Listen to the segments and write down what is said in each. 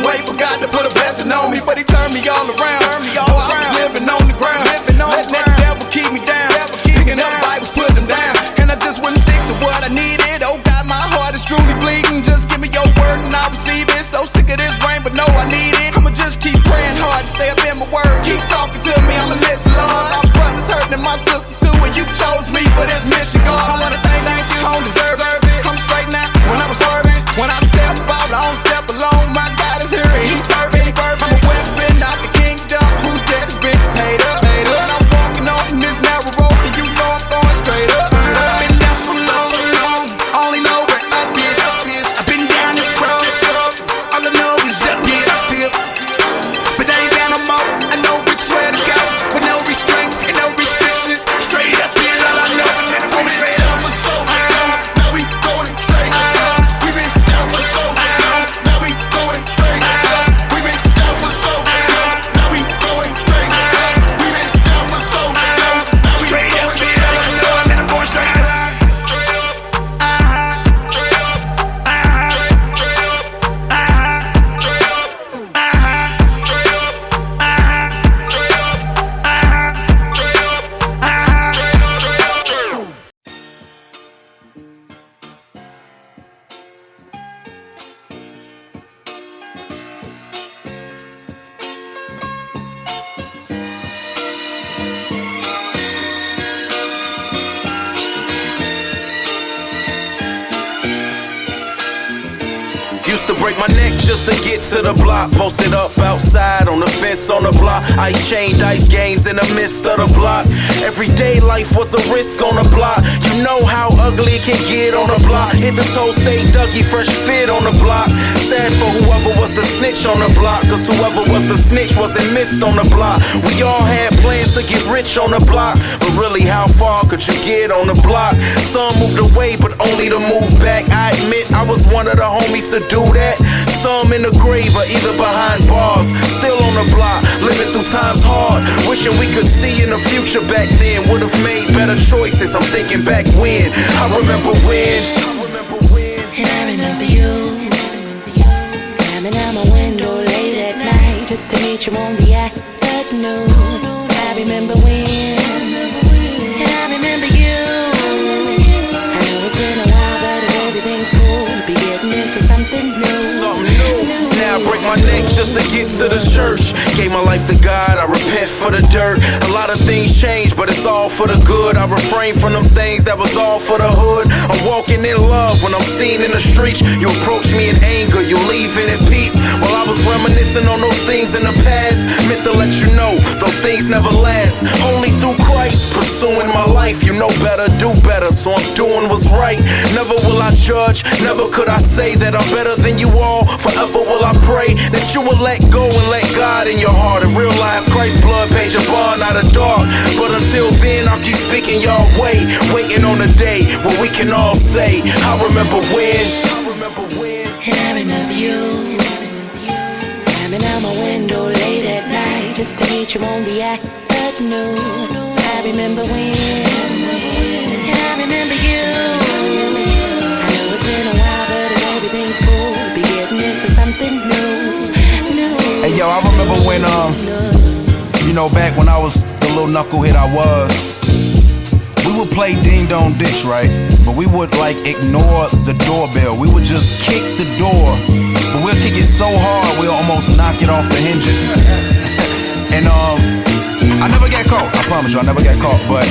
way, forgot to put a blessing on me, but he turned me all around. Oh, I was living on the ground, letting that devil keep me down. Picking up Bibles, put them down, and I just wouldn't stick to what I needed. Oh God, my heart is truly bleeding. Just give me your word and I'll receive it. So sick of this rain, but no, I need it. I'ma just keep praying hard and stay up in my word. Keep talking to me, I'ma listen, Lord. My brothers hurting and my sisters too, and you chose me for this mission, God. I wanna thank you, I don't deserve it. I'm straight now, when I was swerving, when I step out, I don't step alone. My God is here and He's perfect. I'm a weapon, not the kingdom. Whose debt has been paid up. And I'm walking on this narrow road, and you know I'm going straight up. I've been down so long, only know where up is. I've been down this road, all I know is up here. But I ain't down no more, I know which way to go, with no restraints and no restrictions. Straight up here, all I know, and I'm going straight up. So now we going straight. We've been down for so long, now we going straight. We've been down for so long, now we going straight. We've been down for so long, now we straight up here, all I know, and I'm going straight. Used to break my neck just to get to the block. Posted up outside on the fence on the block. Ice chain, dice games in the midst of the block. Everyday life was a risk on the block. You know how ugly it can get on the block. Hit the toe, stay Dougie, fresh fit on the block. Sad for whoever was the snitch on the block, cause whoever was the snitch wasn't missed on the block. We all had plans to get rich on the block, but really how far could you get on the block? Some moved away, but only to move back. I admit I was one of the homies to do that. Some in the grave or either behind bars, still on the block, living through times hard. Wishing we could see in the future back then. Would've made better choices, I'm thinking back when. I remember when. And I remember you climbing out my window late at night just to meet you on the afternoon. I remember when. And I remember you. I know it's been a while, but if everything's cool, we'll be getting into something new. Now I break my neck just to get to the church. Gave my life to God, I repent for the dirt. A lot of things change, but it's all for the good. I refrain from them things that was all for the hood. I'm walking in love when I'm seen in the streets. You approach me in anger, you leaving in peace. While I was reminiscing on those things in the past, meant to let you know those things never last. Only through Christ, pursuing my life. You know better, do better, so I'm doing what's right. Never will I judge, never could I say that I'm better than you all. Forever will I pray that you will let go and let God in your heart and realize Christ's blood paid your bond out of dark. But until then, I'll keep speaking your way, waiting on the day where we can all say, I remember when. And I remember you climbing out my window late at night just to meet you on the afternoon. I remember when. And I remember you. I know it's been a while, but if everything's cool, we'll be getting into something new. Hey yo, I remember when you know, back when I was the little knucklehead I was, we would play ding dong ditch, right? But we would like ignore the doorbell. We would just kick the door, but we'll kick it so hard we'll almost knock it off the hinges. And I never got caught. I promise you, I never got caught. But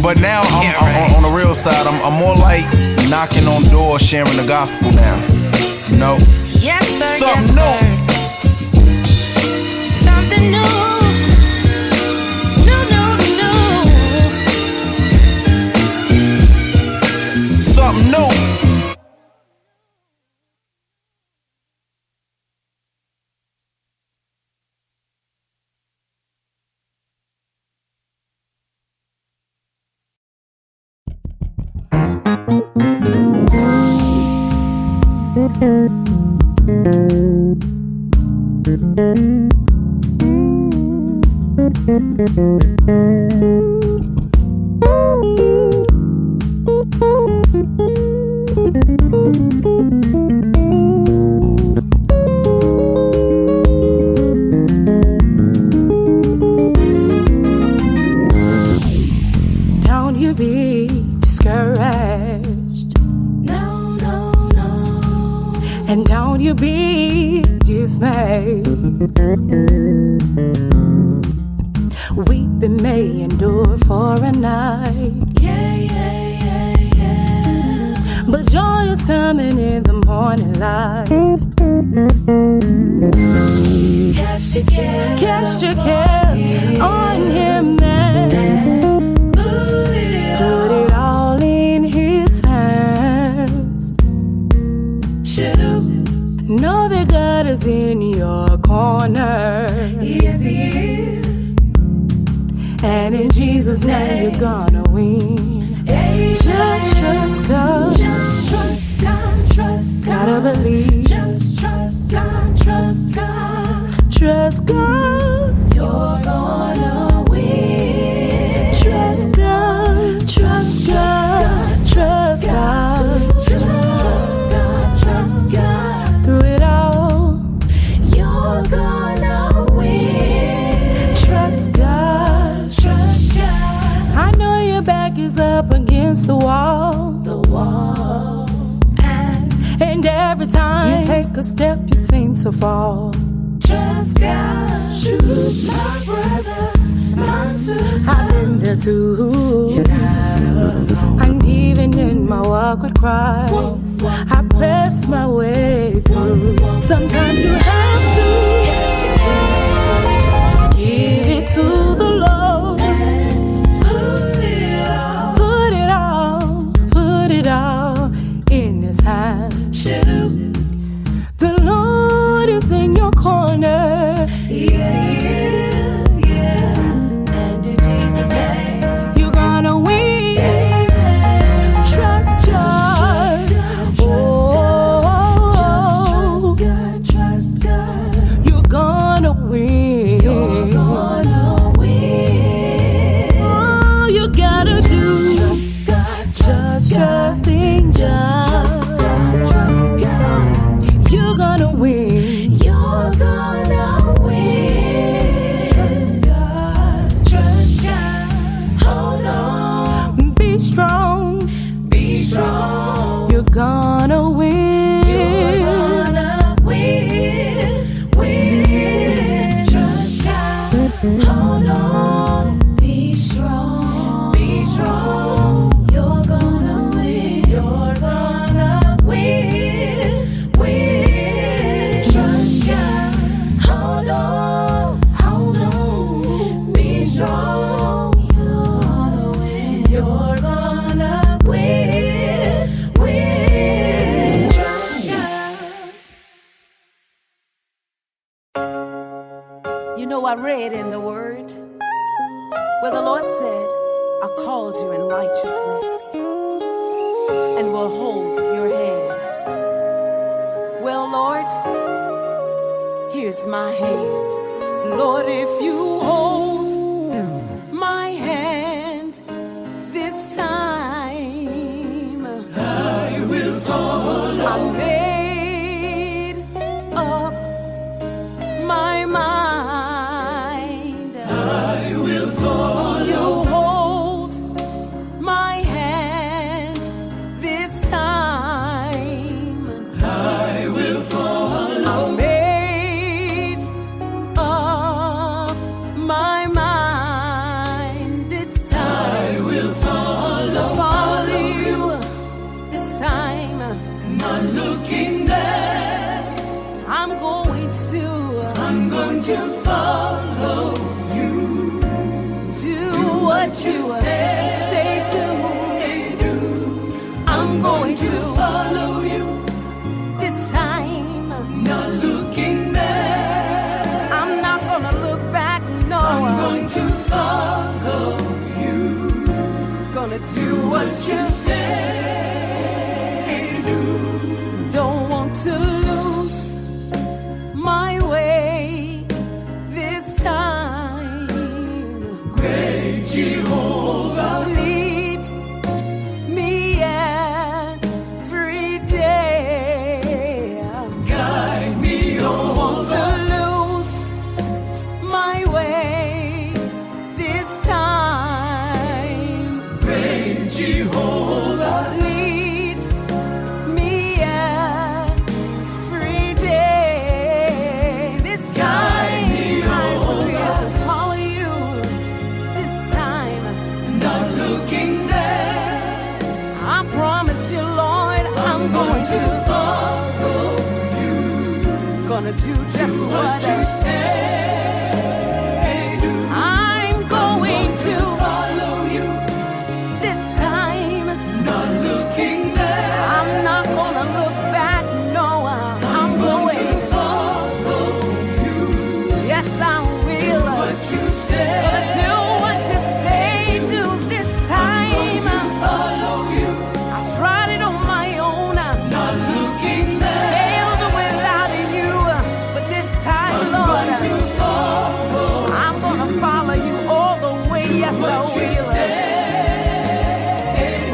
but now I'm on the real side. I'm more like knocking on doors, sharing the gospel now. You know. Yes, sir. Something yes, sir. Something new. Something new. you be discouraged. No, no, no. And don't you be dismayed. Weeping may endure for a night. Yeah, yeah, yeah, yeah. But joy is coming in the morning light. Cast your cares on him, man. Put it all in his hands. Know that God is in your corner. Yes, he is. And in Jesus' name you're gonna win. Just trust God. Just trust God. Trust God. Gotta believe. Just trust God. Trust God. Trust God. You're gonna win. Trust God. Trust God. Trust God. Trust God. Trust God. Through it all, you're gonna win. Trust God. Trust God. I know your back is up against the wall. The wall. And every time you take a step, you seem to fall. Trust God. Shoot, my brother, my sister. I've been there too. You're not alone. And even in my walk with Christ, I press my way through. Sometimes you have to give it to the Lord. Put it all, put it all in His hands. The Lord is in your corner. He is, yeah. And in Jesus' name, you're gonna win. Amen. Trust God. Oh, trust God. You're gonna win. You're gonna win. All you gotta do, trust God. Just trust in God. Trust God. You're gonna win. You're gonna win. Trust God. Trust God. Hold on. Be strong. Be strong. You're gonna win. You're gonna win. Win. Trust God. Hold on. Be strong. Be strong. You're gonna win. You're gonna win. Win. Trust God. Hold on. Hold on. Be strong. You're gonna win. You're gonna win. Win. Trust God. You know, I read in the Word where the Lord said, I called you in righteousness and will hold your hand. Well, Lord, here's my hand. Lord, if you hold my hand this time, I will follow. I made up my mind. I will follow. You hold my hand this time. I will follow. I made up my mind this time. I will follow. Follow you this time. Not looking back. I'm going to follow you. Do what you say to do. I'm going to follow you this time. Not looking back. I'm not gonna look back, no. I'm going to follow you. Gonna do what you say do. Don't want to lose my way this time. Great Jehovah, lead me every day. Guide me on. Want to lose my way this time. Great do just what you say. I'm going to follow you this time, not looking back. I'm not gonna look back, no, I'm going to follow you. Yes, I will. What you say. Gonna do what you say, do this time. Follow you. I tried it on my own, not looking back. Failed without you, but this time, Lord, I'm gonna follow you all the way. Yes, I will.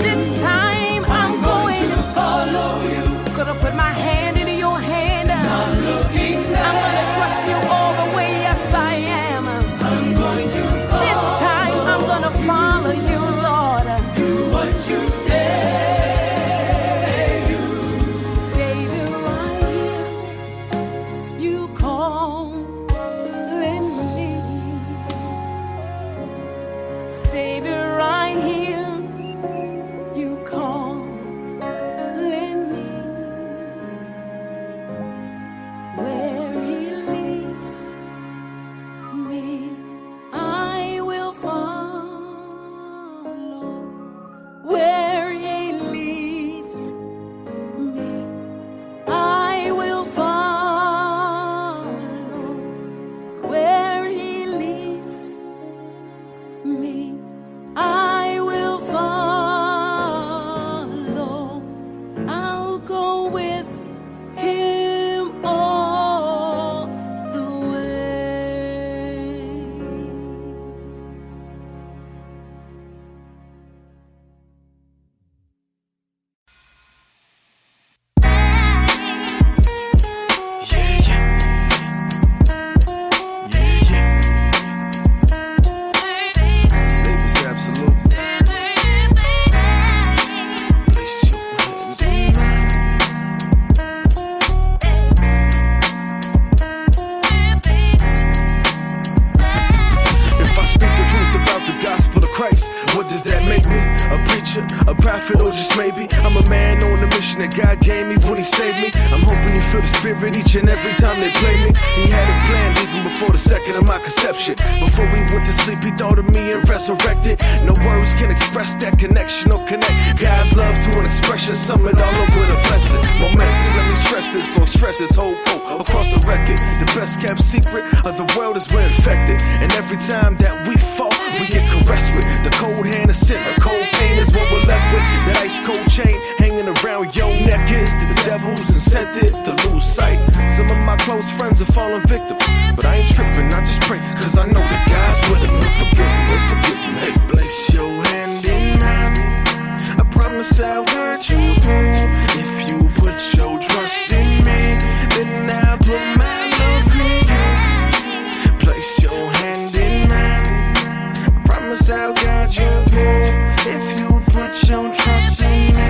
This time I'm going to follow you. Gonna put my hand in your hand. Not looking back. I'm gonna trust you all the way. Yes, I am. I'm going to follow. This time I'm gonna follow you, Lord. Do what you say. Savior, right here, you calling me. Savior, right here, you calling me. Where he leads me, I will follow. Where he leads me, I will follow. Where he leads me, I will follow. I'll go with him all the way. Baby's absolute. Place your hand in mine. If I speak the truth about the gospel of Christ, what does that make me? A preacher, a prophet, or just maybe I'm a man on a mission that God gave me when he saved me. I'm hoping you feel the spirit each and every time they play me. He had a plan even before the second of my conception. Before we went to sleep, he thought of me and resurrected. No words can express that connection or connect God's love to an expression, sum it all up with a blessing. Momentous, let me stress this, or stress this whole quote across the record. The best kept secret of the world is we're infected. And every time that we fall, we get caressed with the cold hand of sin. The cold pain is what we're left with. That ice cold chain hanging around your neck is the devil's incentive to lose sight. Some of my close friends have fallen victim, but I ain't tripping, I just pray, cause I know that God's with him. He'll forgive him, he'll forgive him. Hey, place your hand in mine. I promise I'll guide you through. If you put your trust in me, then I'll put my love in you. Place your hand in mine. I promise I'll guide you through. If you put your trust in me,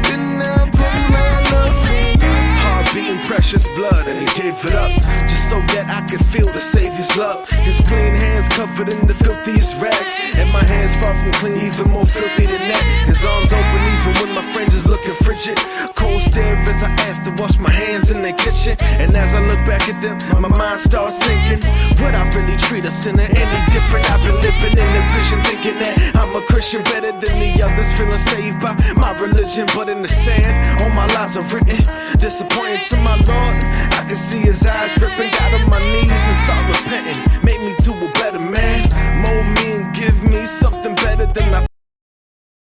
then I'll put my love in you. Heart beating precious blood, and he gave it up just so that I could feel the Savior's love. His clean hands covered in the filthiest rags, and my hands far from clean, even more filthy than that. His arms open even when my friend is looking frigid. Cold stare as I ask to wash my hands in the kitchen. And as I look back at them, my mind starts thinking, would I really treat a sinner any different? I've been living in the vision, thinking that I'm a Christian better than the others, feeling saved by my religion. But in the sand, all my lies are written. Disappointed to my Lord, I can see his eyes dripping. Got on my knees and start repenting. Make me to a better man. Mold me and give me something better than I